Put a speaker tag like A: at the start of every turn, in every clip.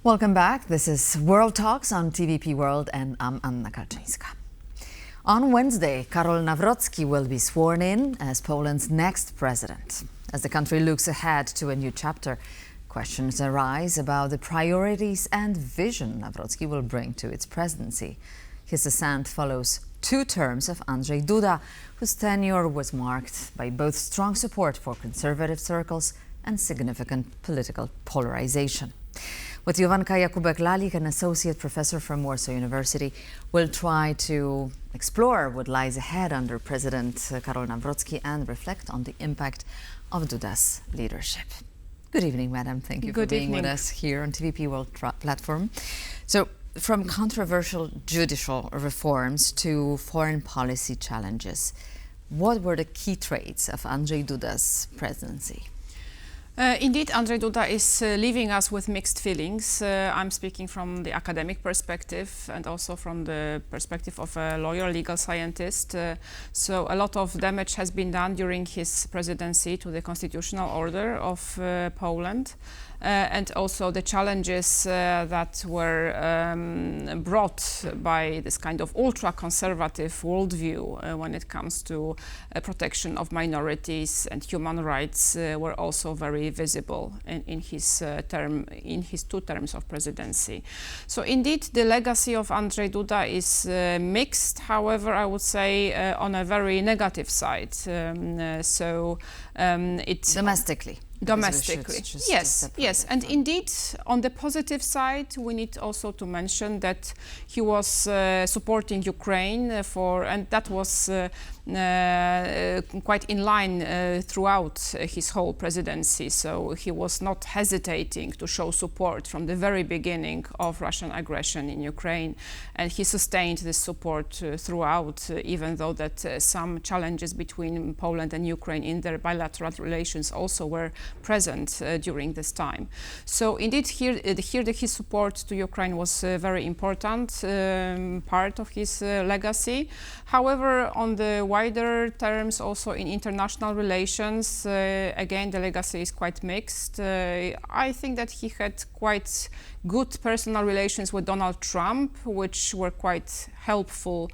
A: Welcome back. This is World Talks on TVP World, and I'm Anna Kalczyńska. On Wednesday, Karol Nawrocki will be sworn in as Poland's next president. As the country looks ahead to a new chapter, questions arise about the priorities and vision Nawrocki will bring to its presidency. His ascent follows 2 terms of Andrzej Duda, whose tenure was marked by both strong support for conservative circles and significant political polarization. With Jowanka Jakubek-Lalik, an associate professor from Warsaw University, will try to explore what lies ahead under President Karol Nawrocki and reflect on the impact of Duda's leadership. Good evening, madam. Thank you for being with us here on TVP World platform. So, from controversial judicial reforms to foreign policy challenges, what were the key traits of Andrzej Duda's presidency?
B: Indeed, Andrzej Duda is leaving us with mixed feelings. I'm speaking from the academic perspective and also from the perspective of a lawyer, legal scientist. So a lot of damage has been done during his presidency to the constitutional order of Poland. And also the challenges that were brought by this kind of ultra-conservative worldview when it comes to protection of minorities and human rights were also very visible in his 2 terms of presidency. So indeed, the legacy of Andrzej Duda is mixed. However, I would say on a very negative side. It's
A: domestically.
B: Domestically, yes, and indeed, on the positive side, we need also to mention that he was supporting Ukraine and that was quite in line throughout his whole presidency. So he was not hesitating to show support from the very beginning of Russian aggression in Ukraine, and he sustained this support throughout, even though that some challenges between Poland and Ukraine in their bilateral relations also were present during this time. So indeed, here his support to Ukraine was a very important part of his legacy. However, on the wider terms, also in international relations, again, the legacy is quite mixed. I think that he had quite good personal relations with Donald Trump, which were quite helpful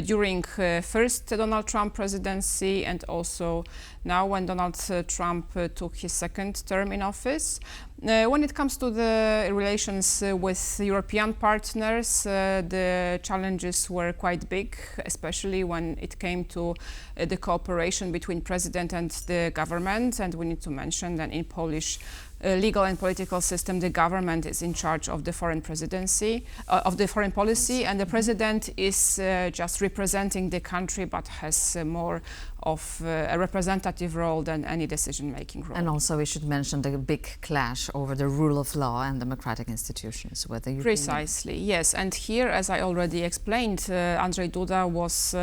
B: during first Donald Trump presidency and also now when Donald Trump took his 2nd term in office. When it comes to the relations with European partners, the challenges were quite big, especially when it came to the cooperation between president and the government. And we need to mention that in Polish legal and political system, the government is in charge of the foreign presidency, of the foreign policy, and the president is just representing the country, but has more of a representative role than any decision-making role.
A: And also we should mention the big clash over the rule of law and democratic institutions.
B: Precisely, yes. And here, as I already explained, Andrzej Duda was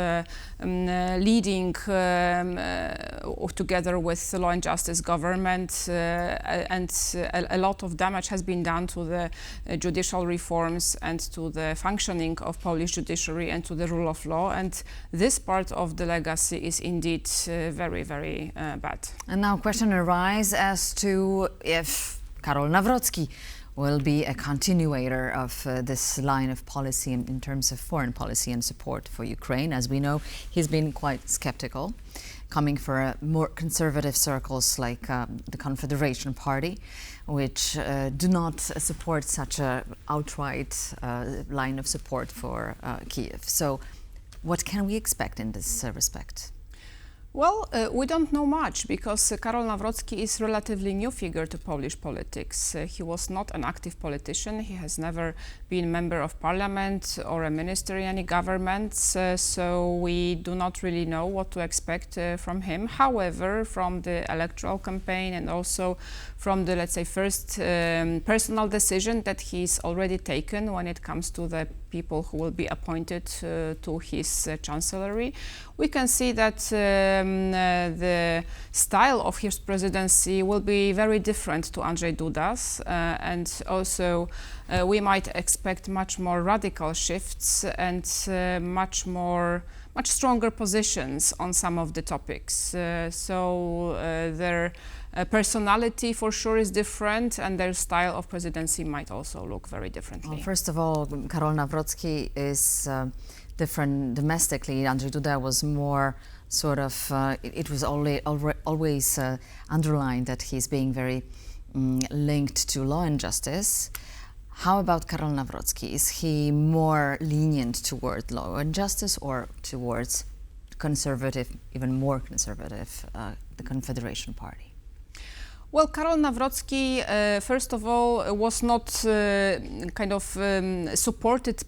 B: leading together with the Law and Justice government, and a lot of damage has been done to the judicial reforms and to the functioning of Polish judiciary and to the rule of law. And this part of the legacy is indeed very, very bad.
A: And now question arises as to if Karol Nawrocki will be a continuator of this line of policy in terms of foreign policy and support for Ukraine. As we know, he's been quite skeptical, coming for more conservative circles like the Confederation Party, which do not support such an outright line of support for Kiev. So what can we expect in this respect?
B: Well, we don't know much because Karol Nawrocki is a relatively new figure to Polish politics. He was not an active politician. He has never been a member of parliament or a minister in any government, so we do not really know what to expect from him. However, from the electoral campaign and also from the, let's say, first personal decision that he's already taken when it comes to the people who will be appointed to his chancellery, we can see that the style of his presidency will be very different to Andrzej Duda's, and also we might expect much more radical shifts and much stronger positions on some of the topics. So there personality for sure is different, and their style of presidency might also look very differently.
A: Well, first of all, Karol Nawrocki is different domestically. Andrzej Duda was more sort of, it was always underlined that he's being very linked to law and justice. How about Karol Nawrocki? Is he more lenient toward law and justice or towards conservative, even more conservative, the Confederation Party?
B: Well, Karol Nawrocki, first of all, was not supported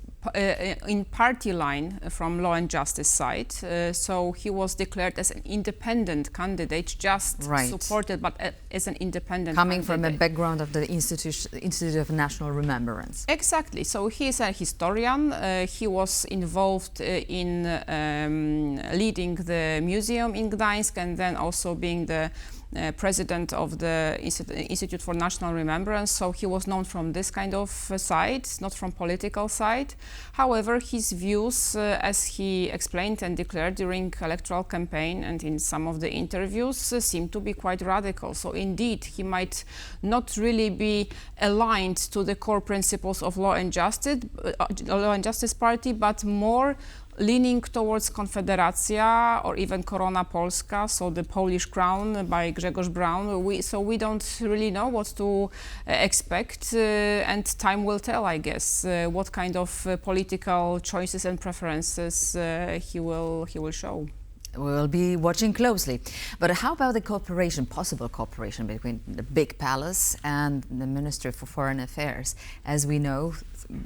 B: in party line from law and justice side. So he was declared as an independent candidate, just supported, but as an independent
A: Coming
B: candidate.
A: from a background of the Institute of National Remembrance.
B: Exactly. So he is a historian. He was involved in leading the museum in Gdańsk, and then also being the president of the Institute for National Remembrance, so he was known from this kind of side, not from political side. However, his views, as he explained and declared during electoral campaign and in some of the interviews, seem to be quite radical. So indeed, he might not really be aligned to the core principles of law and justice party, but more leaning towards Konfederacja or even Korona Polska, so the Polish crown by Grzegorz Braun. So we don't really know what to expect, and time will tell, I guess, what kind of political choices and preferences he will show.
A: We'll be watching closely. But how about the possible cooperation between the big palace and the Minister for Foreign Affairs? As we know,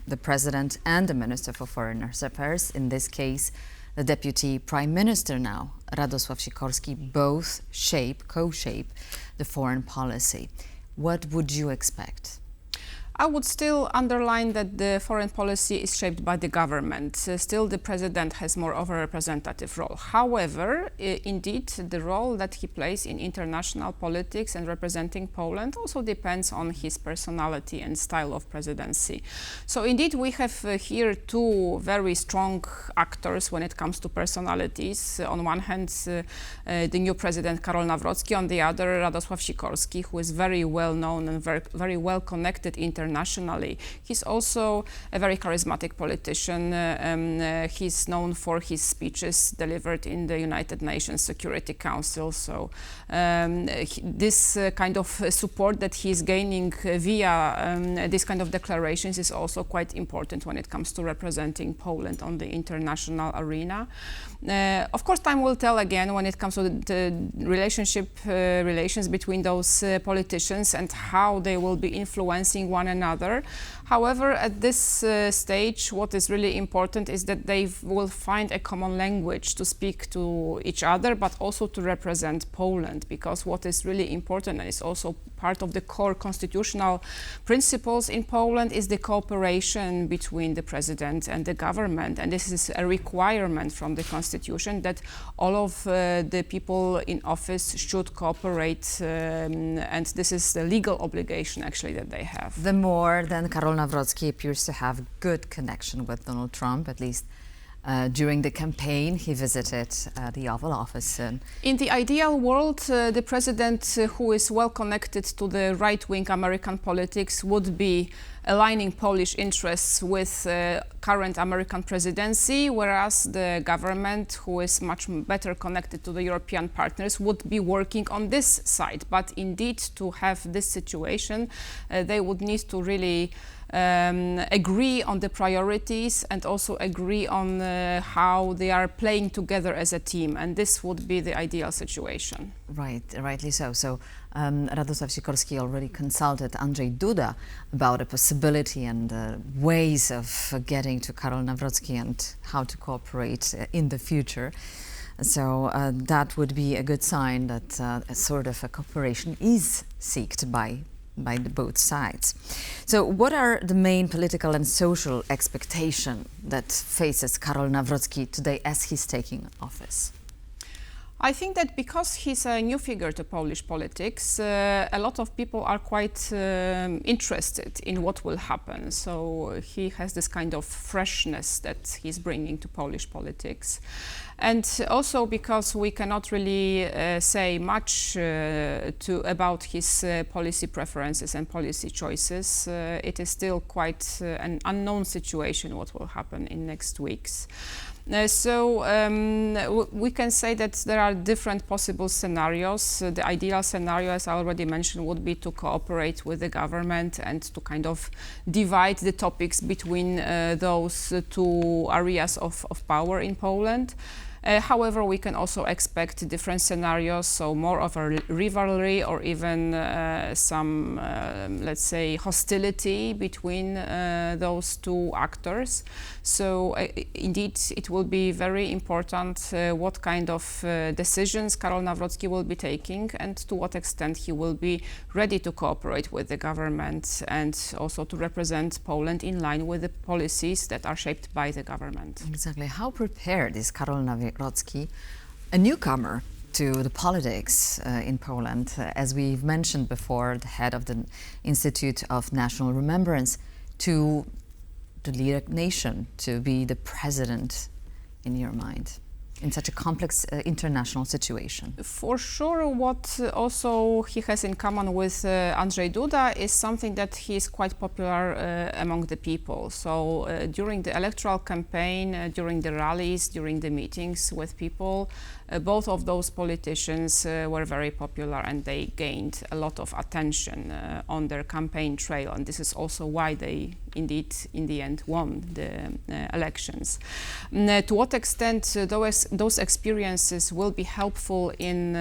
A: the President and the Minister for Foreign Affairs, in this case, the Deputy Prime Minister now, Radosław Sikorski, both co-shape the foreign policy. What would you expect?
B: I would still underline that the foreign policy is shaped by the government. Still, the president has more of a representative role. However, indeed, the role that he plays in international politics and representing Poland also depends on his personality and style of presidency. So indeed, we have here two very strong actors when it comes to personalities. On one hand, the new president, Karol Nawrocki, on the other, Radosław Sikorski, who is very well known and very well connected internationally. He's also a very charismatic politician. He's known for his speeches delivered in the United Nations Security Council. So this kind of support that he's gaining via this kind of declarations is also quite important when it comes to representing Poland on the international arena. Of course, time will tell again when it comes to the relations between those politicians and how they will be influencing one another. However, at this stage, what is really important is that they will find a common language to speak to each other, but also to represent Poland, because what is really important and is also part of the core constitutional principles in Poland is the cooperation between the president and the government. And this is a requirement from the constitution that all of the people in office should cooperate, and this is the legal obligation actually that they have.
A: The more than Karol Nawrocki appears to have good connection with Donald Trump, at least during the campaign, he visited the Oval Office.
B: In the ideal world, the president who is well connected to the right-wing American politics would be aligning Polish interests with current American presidency, whereas the government, who is much better connected to the European partners, would be working on this side. But indeed, to have this situation, they would need to really agree on the priorities and also agree on how they are playing together as a team, and this would be the ideal situation.
A: Right, rightly so. So Radosław Sikorski already consulted Andrzej Duda about a possibility and ways of getting to Karol Nawrocki and how to cooperate in the future. So that would be a good sign that a sort of a cooperation is sought by both sides. So what are the main political and social expectation that faces Karol Nawrocki today as he's taking office?
B: I think that because he's a new figure to Polish politics, a lot of people are quite interested in what will happen. So he has this kind of freshness that he's bringing to Polish politics. And also because we cannot really say much about his policy preferences and policy choices, it is still quite an unknown situation what will happen in next weeks. So we can say that there are different possible scenarios. The ideal scenario, as I already mentioned, would be to cooperate with the government and to kind of divide the topics between those two areas of power in Poland. However, we can also expect different scenarios, so more of a rivalry or even some, let's say, hostility between those two actors. So indeed, it will be very important what kind of decisions Karol Nawrocki will be taking and to what extent he will be ready to cooperate with the government and also to represent Poland in line with the policies that are shaped by the government.
A: Exactly. How prepared is Karol Nawrocki, a newcomer to the politics in Poland, as we've mentioned before, the head of the Institute of National Remembrance, to lead a nation, to be the president, in your mind, in such a complex international situation?
B: For sure, what also he has in common with Andrzej Duda is something that he is quite popular among the people. So during the electoral campaign, during the rallies, during the meetings with people, both of those politicians were very popular and they gained a lot of attention on their campaign trail, and this is also why they indeed in the end won the elections. To what extent those experiences will be helpful in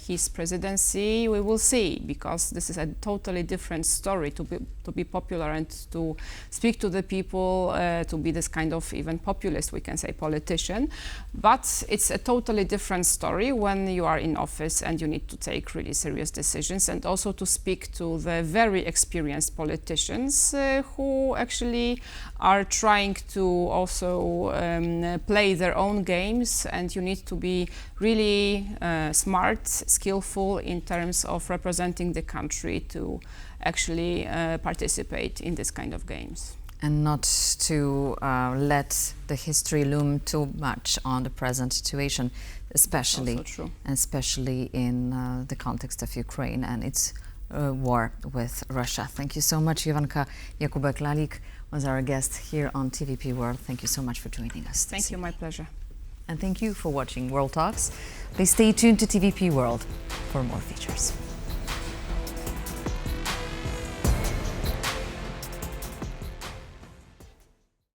B: his presidency, we will see, because this is a totally different story to be popular and to speak to the people, to be this kind of even populist, we can say, politician. But it's a totally different story when you are in office and you need to take really serious decisions, and also to speak to the very experienced politicians who actually are trying to also play their own games, and you need to be really smart, skillful in terms of representing the country to actually participate in this kind of games.
A: And not to let the history loom too much on the present situation, especially in the context of Ukraine and its war with Russia. Thank you so much. Jowanka Jakubek-Lalik was our guest here on TVP World. Thank you so much for joining us.
B: Thank you, my pleasure.
A: And thank you for watching World Talks. Please stay tuned to TVP World for more features.